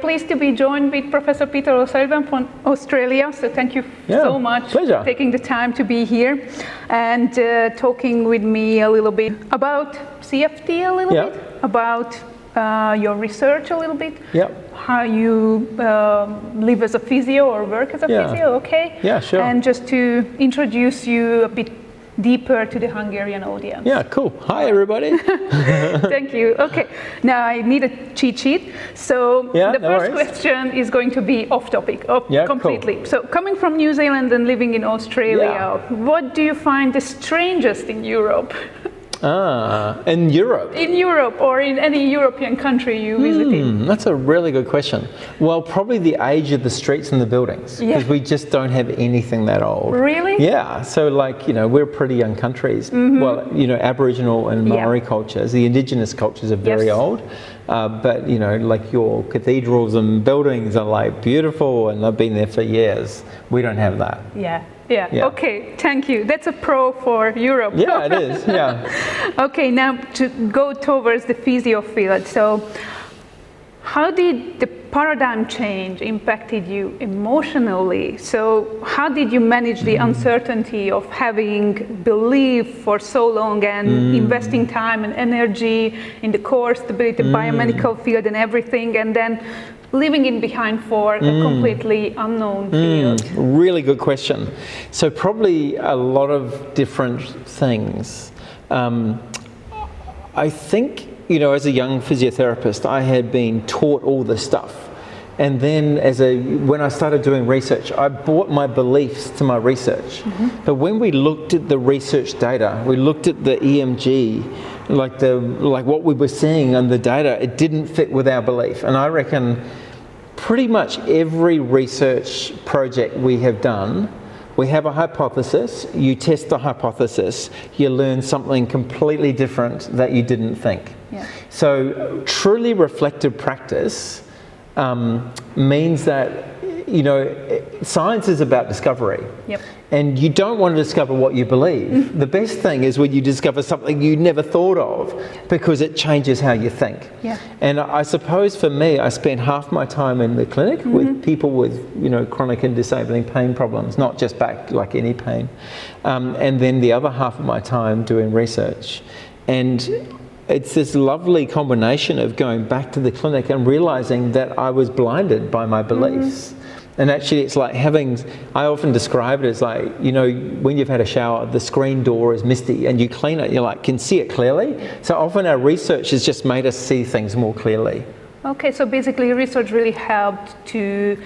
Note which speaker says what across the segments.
Speaker 1: pleased to be joined with Professor Peter O'Sullivannel from Australia. So thank you so much for taking the time to be here and talking with me a little bit about CFT, a little bit, about your research a little bit, how you live as a physio or work as a physio,
Speaker 2: Yeah, sure.
Speaker 1: And just to introduce you a bit deeper to the Hungarian audience.
Speaker 2: Yeah, cool. Hi, everybody.
Speaker 1: Thank you. Okay, now I need a cheat sheet. So the first question is going to be off topic, completely. Cool. So coming from New Zealand and living in Australia, what do you find the strangest in Europe?
Speaker 2: In Europe?
Speaker 1: In Europe or in any European country you visited.
Speaker 2: That's a really good question. Well, probably the age of the streets and the buildings, because we just don't have anything that old.
Speaker 1: Really?
Speaker 2: Yeah, so like, we're pretty young countries. Well, Aboriginal and Maori cultures, the indigenous cultures are very old. But, like your cathedrals and buildings are like beautiful and they've been there for years. We don't have that.
Speaker 1: Yeah. Okay, thank you. That's a pro for Europe.
Speaker 2: Yeah, it is,
Speaker 1: Okay, now to go towards the physio field. So how did the paradigm change impacted you emotionally? So how did you manage the uncertainty of having belief for so long and investing time and energy in the core stability, biomedical field and everything, and then leaving it behind for a completely unknown field?
Speaker 2: Really good question. So probably a lot of different things. I think, as a young physiotherapist, I had been taught all this stuff. And then when I started doing research, I brought my beliefs to my research. But when we looked at the research data, we looked at the EMG, like what we were seeing on the data, it didn't fit with our belief. And I reckon pretty much every research project we have done, we have a hypothesis, you test the hypothesis, you learn something completely different that you didn't think. So truly reflective practice means that, science is about discovery. And you don't want to discover what you believe. The best thing is when you discover something you never thought of, because it changes how you think. And I suppose for me, I spent half my time in the clinic with people with, chronic and disabling pain problems, not just back, like any pain. And then the other half of my time doing research. And it's this lovely combination of going back to the clinic and realizing that I was blinded by my beliefs. And actually it's like I often describe it as like, when you've had a shower, the screen door is misty and you clean it, can see it clearly. So often our research has just made us see things more clearly.
Speaker 1: Okay, so basically research really helped to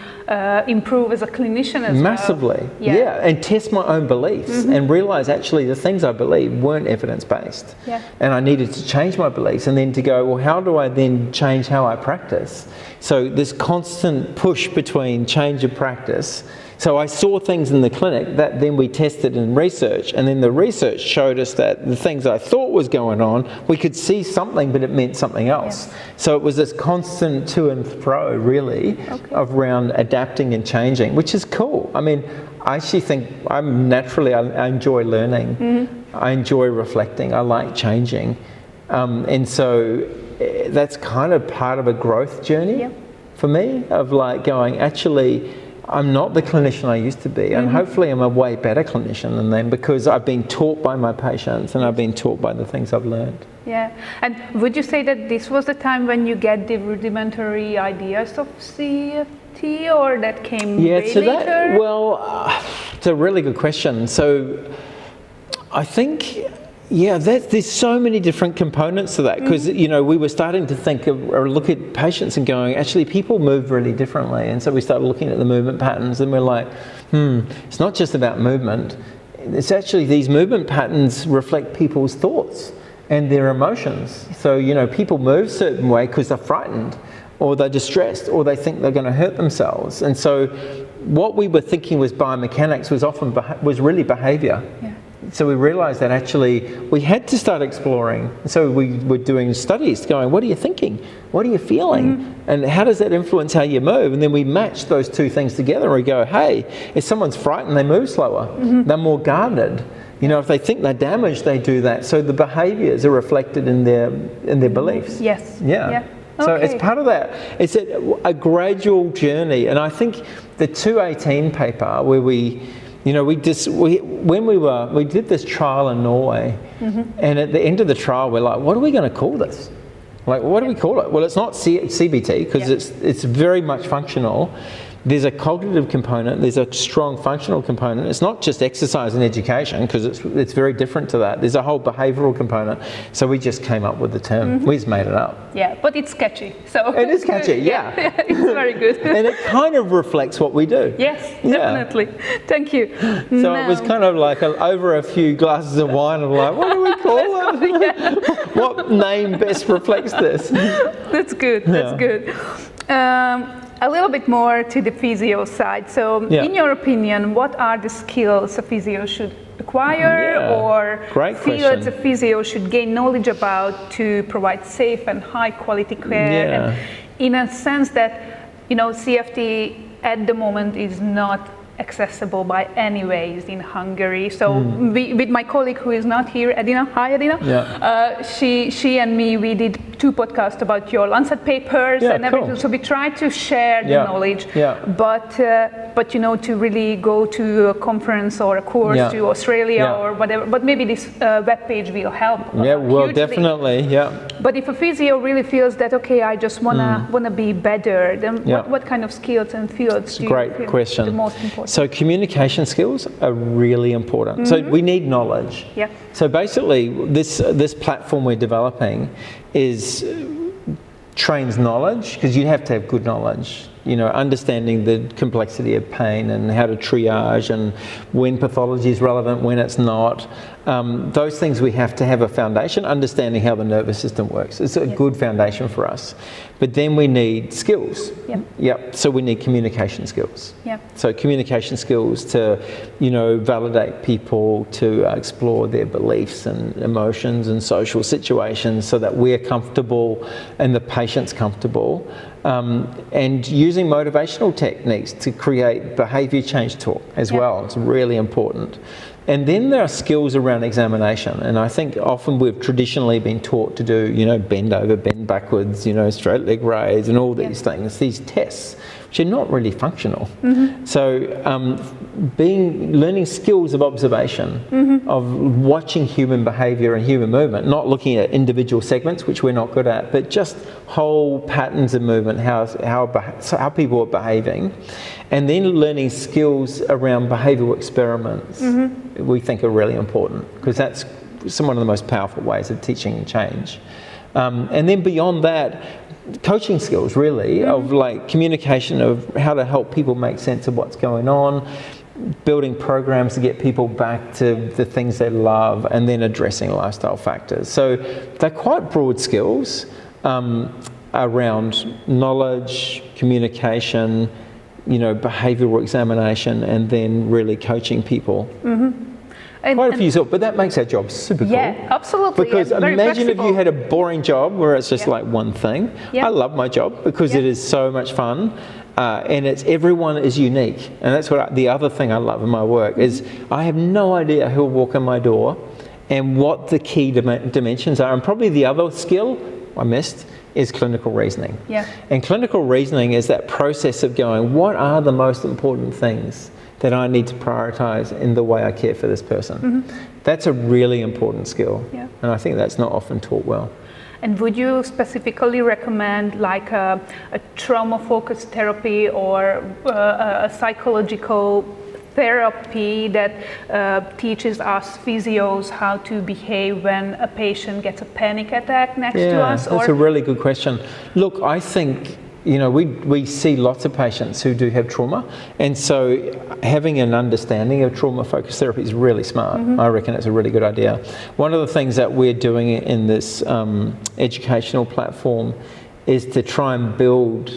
Speaker 1: improve as a clinician as
Speaker 2: Massively,
Speaker 1: well.
Speaker 2: And test my own beliefs and realize actually the things I believe weren't evidence-based. And I needed to change my beliefs and then to go, well, how do I then change how I practice? So this constant push between change of practice. So I saw things in the clinic that then we tested in research, and then the research showed us that the things I thought was going on, we could see something, but it meant something else. So it was this constant to and fro, really, around adapting and changing, which is cool. I mean, I actually think I enjoy learning. I enjoy reflecting. I like changing. And so that's kind of part of a growth journey for me, of like going, actually, I'm not the clinician I used to be, and hopefully I'm a way better clinician than them, because I've been taught by my patients and I've been taught by the things I've learned.
Speaker 1: And would you say that this was the time when you get the rudimentary ideas of CFT, or that came way later?
Speaker 2: It's a really good question. So I think, there's so many different components to that, because we were starting to think or look at patients and going, actually people move really differently, and so we started looking at the movement patterns and we're like, it's not just about movement, it's actually these movement patterns reflect people's thoughts and their emotions. So people move a certain way because they're frightened, or they're distressed, or they think they're going to hurt themselves. And so what we were thinking was biomechanics was really behavior. So we realized that actually we had to start exploring. So we were doing studies going, what are you thinking? What are you feeling? And how does that influence how you move? And then we match those two things together and we go, hey, if someone's frightened, they move slower. They're more guarded. If they think they're damaged, they do that. So the behaviors are reflected in their beliefs. So
Speaker 1: Okay.
Speaker 2: it's part of that. It's a gradual journey, and I think the 218 paper where we did this trial in Norway, and at the end of the trial we're like, what are we going to call this? Like, what do we call it? Well, it's not CBT because it's very much functional. There's a cognitive component, there's a strong functional component. It's not just exercise and education because it's very different to that. There's a whole behavioural component. So we just came up with the term. We just made it up.
Speaker 1: Yeah, but it's catchy. So
Speaker 2: it is catchy, yeah.
Speaker 1: It's very good.
Speaker 2: And it kind of reflects what we do.
Speaker 1: Yes, definitely. Thank you.
Speaker 2: So it was kind of like over a few glasses of wine, I'm like, what do we call it? What name best reflects this?
Speaker 1: That's good, that's good. A little bit more to the physio side. So in your opinion, what are the skills a physio should acquire or fields a physio should gain knowledge about to provide safe and high quality care? And in a sense that, CFT at the moment is not accessible by any ways in Hungary. So with my colleague who is not here, Edina, hi Edina, she and me, we did 2 podcasts about your Lancet papers and everything. So we try to share the knowledge, but to really go to a conference or a course to Australia or whatever, but maybe this webpage will help.
Speaker 2: Well, definitely,
Speaker 1: But if a physio really feels that, okay, I just wanna be better, then what kind of skills and fields do you feel the most important?
Speaker 2: So communication skills are really important. So we need knowledge. So basically, this platform we're developing trains knowledge, because you have to have good knowledge. Understanding the complexity of pain and how to triage and when pathology is relevant, when it's not. Those things we have to have a foundation, understanding how the nervous system works. It's a good foundation for us. But then we need skills. So we need communication skills. So communication skills to, validate people, to explore their beliefs and emotions and social situations so that we're comfortable and the patient's comfortable. And using motivational techniques to create behaviour change talk as well. It's really important. And then there are skills around examination, and I think often we've traditionally been taught to do, bend over, bend backwards, straight leg raise, and all these things, these tests, which are not really functional. So learning skills of observation, of watching human behaviour and human movement, not looking at individual segments, which we're not good at, but just whole patterns of movement, how people are behaving, and then learning skills around behavioural experiments, we think are really important, because that's one of the most powerful ways of teaching change. And then beyond that, coaching skills really, of like communication, of how to help people make sense of what's going on, building programs to get people back to the things they love, and then addressing lifestyle factors. So they're quite broad skills around knowledge, communication, behavioural examination, and then really coaching people. Quite a few skills, but that makes our job super cool.
Speaker 1: Yeah, absolutely.
Speaker 2: Because imagine if you had a boring job where it's just like one thing. I love my job because it is so much fun, and everyone is unique. And that's what the other thing I love in my work is I have no idea who will walk in my door and what the key dimensions are. And probably the other skill I missed is clinical reasoning. And clinical reasoning is that process of going, what are the most important things that I need to prioritise in the way I care for this person? That's a really important skill, and I think that's not often taught well.
Speaker 1: And would you specifically recommend like a trauma-focused therapy or a psychological therapy that teaches us physios how to behave when a patient gets a panic attack next to us?
Speaker 2: That's a really good question. Look, I think we see lots of patients who do have trauma, and so having an understanding of trauma-focused therapy is really smart. I reckon it's a really good idea. One of the things that we're doing in this educational platform is to try and build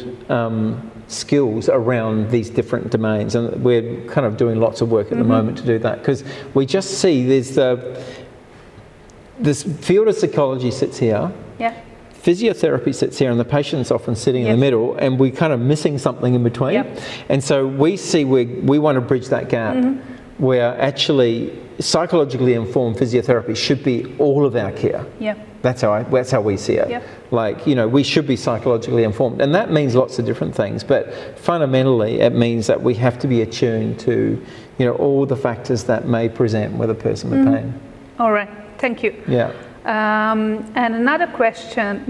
Speaker 2: skills around these different domains, and we're kind of doing lots of work at the moment to do that, because we just see there's this field of psychology sits here. Physiotherapy sits here, and the patient's often sitting in the middle, and we're kind of missing something in between. And so we see we want to bridge that gap where actually psychologically informed physiotherapy should be all of our care.
Speaker 1: Yeah.
Speaker 2: That's how we see it.
Speaker 1: Yep.
Speaker 2: Like, you know, we should be psychologically informed. And that means lots of different things. But fundamentally, it means that we have to be attuned to, you know, all the factors that may present with a person with pain.
Speaker 1: All right. Thank you.
Speaker 2: Yeah.
Speaker 1: And another question,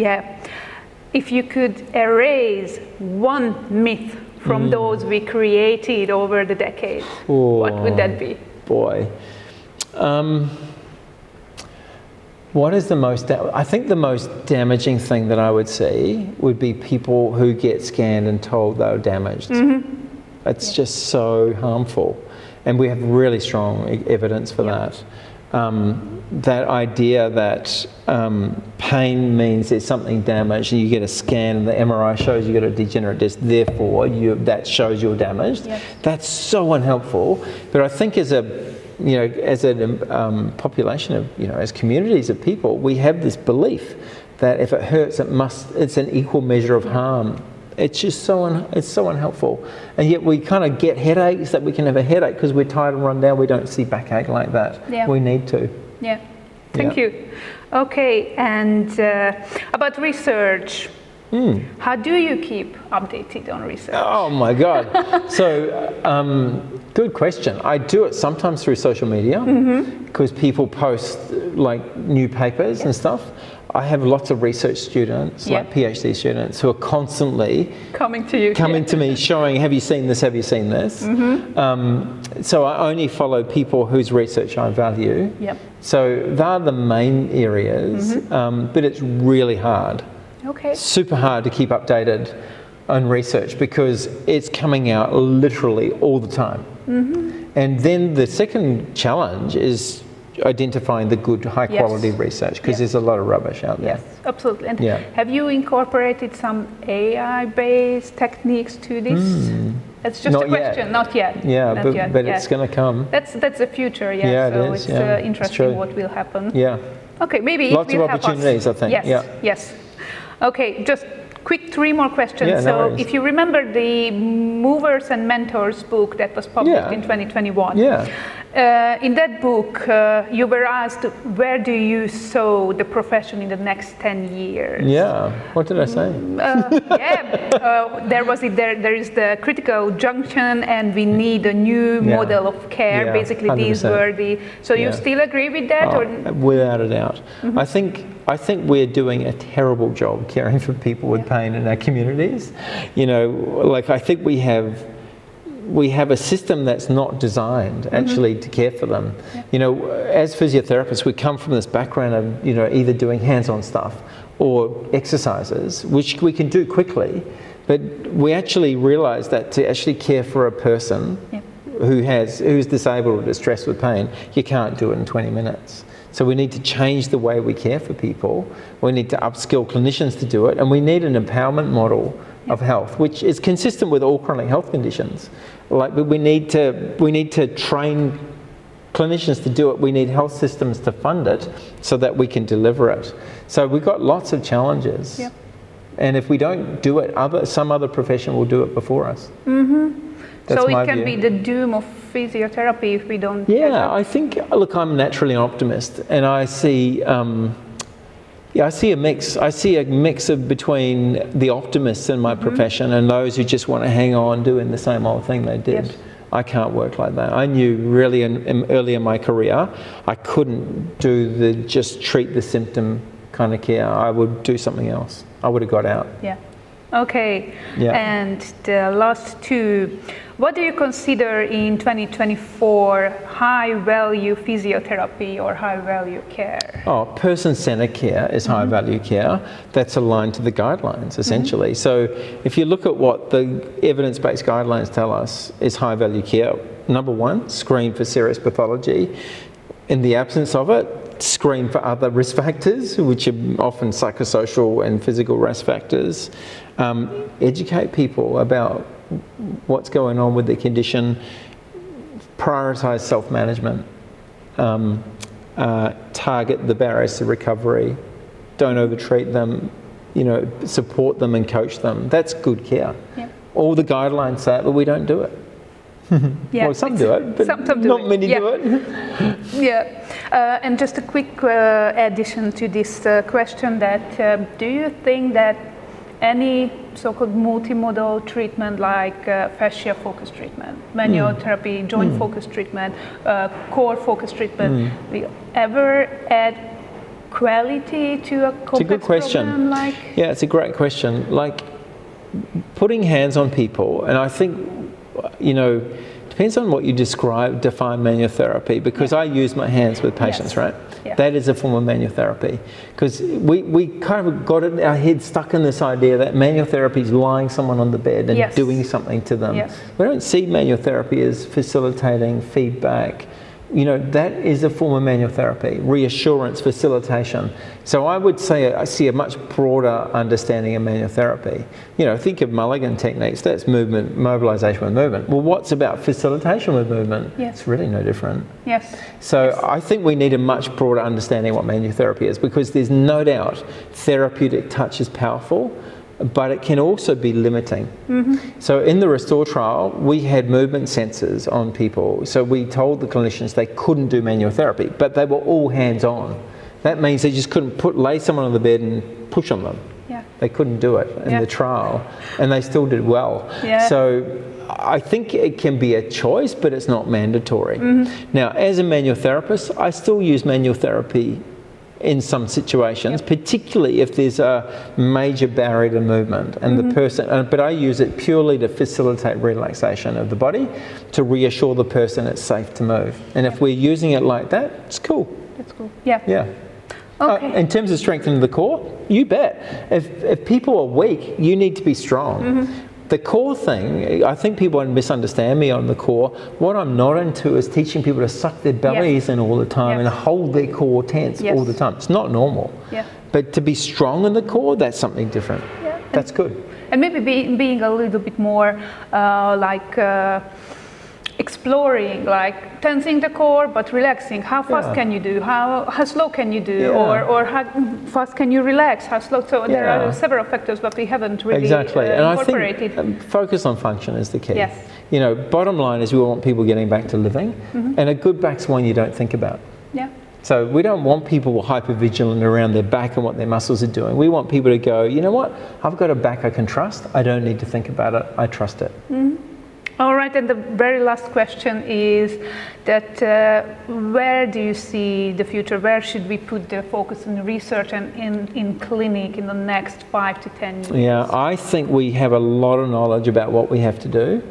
Speaker 1: if you could erase one myth from those we created over the decades, what would that be?
Speaker 2: Boy. What is the most, I think the most damaging thing that I would see would be people who get scanned and told they're damaged. It's just so harmful. And we have really strong evidence for that. That idea that pain means there's something damaged, and you get a scan and the MRI shows you got a degenerate disc, therefore that shows you're damaged. That's so unhelpful. But I think as a population of, you know, as communities of people, we have this belief that if it hurts, it's an equal measure of harm. It's just it's so unhelpful. And yet we kind of get headaches, that we can have a headache because we're tired and run down. We don't see backache like that. We need to.
Speaker 1: Thank you. Okay, and about research. How do you keep updated on research?
Speaker 2: Oh my God. So, good question. I do it sometimes through social media because people post like new papers and stuff. I have lots of research students, like PhD students, who are constantly
Speaker 1: coming to me
Speaker 2: showing, have you seen this, have you seen this? So I only follow people whose research I value. So they're the main areas, but it's really hard. Super hard to keep updated on research because it's coming out literally all the time. And then the second challenge is identifying the good, high quality research because there's a lot of rubbish out there.
Speaker 1: Yes, absolutely. And have you incorporated some AI-based techniques to this? It's just a question, not yet.
Speaker 2: But it's going to come.
Speaker 1: That's the future, so it's interesting what will happen. Okay, maybe
Speaker 2: lots of opportunities, I think.
Speaker 1: Yes. Okay, just quick 3 more questions.
Speaker 2: No
Speaker 1: if you remember the Movers and Mentors book that was published in 2021. In that book, you were asked, where do you saw the profession in the next 10 years?
Speaker 2: What did I say?
Speaker 1: There is the critical junction and we need a new model of care. Basically, 100%. These were the... So you still agree with that? Or?
Speaker 2: Without a doubt. I think we're doing a terrible job caring for people with pain in our communities. You know, like I think we have a system that's not designed actually to care for them. You know, as physiotherapists, we come from this background of, you know, either doing hands-on stuff or exercises, which we can do quickly, but we actually realize that to actually care for a person who's disabled or distressed with pain, you can't do it in 20 minutes. So we need to change the way we care for people. We need to upskill clinicians to do it, and we need an empowerment model of health, which is consistent with all chronic health conditions. Like we need to train clinicians to do it. We need health systems to fund it so that we can deliver it. So we've got lots of challenges. And if we don't do it, some other profession will do it before us. That's
Speaker 1: so it can
Speaker 2: view.
Speaker 1: be the doom of physiotherapy if we don't.
Speaker 2: I think. Look, I'm naturally an optimist, and I see. I see a mix. I see a mix of between the optimists in my profession and those who just want to hang on doing the same old thing they did. I can't work like that. I knew really early in my career, I couldn't do the just treat the symptom kind of care. I would do something else. I would have got out.
Speaker 1: Okay. And the last 2. What do you consider in 2024 high-value physiotherapy or high-value care?
Speaker 2: Person-centered care is high-value care. That's aligned to the guidelines, essentially. So if you look at what the evidence-based guidelines tell us is high-value care, number 1, screen for serious pathology. In the absence of it, screen for other risk factors, which are often psychosocial and physical risk factors. Educate people about what's going on with the condition, prioritise self-management, target the barriers to recovery, don't over-treat them, you know, support them and coach them. That's good care. All the guidelines say it, but we don't do it.
Speaker 1: Yeah,
Speaker 2: Well, some do it, but
Speaker 1: some do
Speaker 2: not
Speaker 1: it.
Speaker 2: many
Speaker 1: Yeah.
Speaker 2: do it.
Speaker 1: Yeah, and just a quick addition to this question that do you think that any so-called multimodal treatment like fascia-focused treatment, manual therapy, joint-focused treatment, core-focused treatment will ever add quality to a complex
Speaker 2: It's a good question.
Speaker 1: problem? Like,
Speaker 2: yeah, it's a great question. Like putting hands on people, and I think, you know, depends on what you define manual therapy, because I use my hands with patients,
Speaker 1: Yes.
Speaker 2: right?
Speaker 1: Yeah.
Speaker 2: That is a form of manual therapy, because we kind of got it in our head stuck in this idea that manual therapy is lying someone on the bed and
Speaker 1: Yes.
Speaker 2: doing something to them.
Speaker 1: Yes.
Speaker 2: We don't see manual therapy as facilitating feedback. You know, that is a form of manual therapy, reassurance, facilitation. So I would say I see a much broader understanding of manual therapy. You know, think of Mulligan techniques, that's movement, mobilization with movement. Well, what's about facilitation with movement?
Speaker 1: Yes.
Speaker 2: It's really no different.
Speaker 1: yes.
Speaker 2: So I think we need a much broader understanding of what manual therapy is, because there's no doubt therapeutic touch is powerful, but it can also be limiting. So in the Restore trial, we had movement sensors on people. So we told the clinicians they couldn't do manual therapy, but they were all hands-on. That means they just couldn't lay someone on the bed and push on them.
Speaker 1: Yeah.
Speaker 2: They couldn't do it in the trial, and they still did well.
Speaker 1: Yeah.
Speaker 2: So I think it can be a choice, but it's not mandatory. Now, as a manual therapist, I still use manual therapy in some situations, particularly if there's a major barrier to movement and the person, but I use it purely to facilitate relaxation of the body, to reassure the person it's safe to move. And if we're using it like that, it's cool.
Speaker 1: That's cool. Yeah.
Speaker 2: Yeah.
Speaker 1: Okay.
Speaker 2: In terms of strengthening the core, you bet. If people are weak, you need to be strong. The core thing, I think people misunderstand me on the core. What I'm not into is teaching people to suck their bellies in all the time and hold their core tense all the time. It's not normal.
Speaker 1: Yeah.
Speaker 2: But to be strong in the core, that's something different.
Speaker 1: Yeah.
Speaker 2: That's good.
Speaker 1: And maybe being a little bit more exploring, like tensing the core but relaxing. How fast can you do? How slow can you do? Or how fast can you relax? How slow? So there are several factors, but we haven't really incorporated.
Speaker 2: And I think focus on function is the key.
Speaker 1: Yes.
Speaker 2: You know, bottom line is we want people getting back to living, and a good back's one you don't think about.
Speaker 1: Yeah.
Speaker 2: So we don't want people hypervigilant around their back and what their muscles are doing. We want people to go, you know what, I've got a back I can trust. I don't need to think about it. I trust it.
Speaker 1: All right, and the very last question is that where do you see the future? Where should we put the focus in research and in clinic in the next 5 to 10 years?
Speaker 2: Yeah, I think we have a lot of knowledge about what we have to do,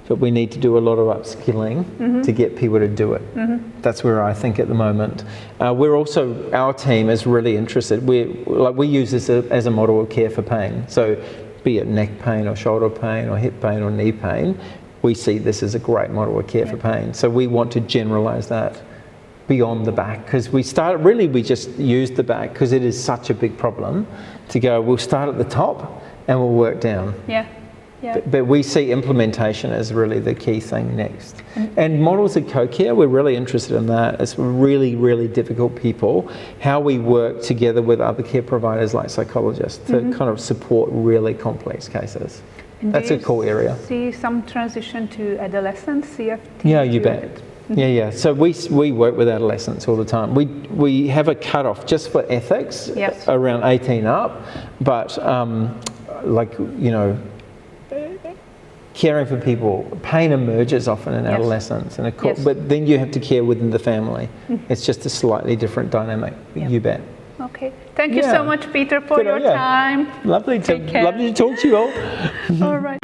Speaker 2: but we need to do a lot of upskilling to get people to do it. That's where I think at the moment. We're also, our team is really interested. We use this as a model of care for pain. So be it neck pain or shoulder pain or hip pain or knee pain, we see this as a great model of care for pain. So we want to generalize that beyond the back, because we just used the back because it is such a big problem, to go, we'll start at the top and we'll work down.
Speaker 1: Yeah. Yeah.
Speaker 2: But we see implementation as really the key thing next. And models of co-care, we're really interested in that. It's really, really difficult people, how we work together with other care providers like psychologists to kind of support really complex cases.
Speaker 1: And
Speaker 2: that's a cool area.
Speaker 1: See some transition to adolescents, CFT?
Speaker 2: Yeah, you bet. Yeah. So we work with adolescents all the time. We have a cutoff just for ethics around 18 up, but caring for people, pain emerges often in adolescence, and but then you have to care within the family. It's just a slightly different dynamic. You bet.
Speaker 1: Okay. Thank you so much, Peter, for your time.
Speaker 2: Lovely to talk to you all.
Speaker 1: All right.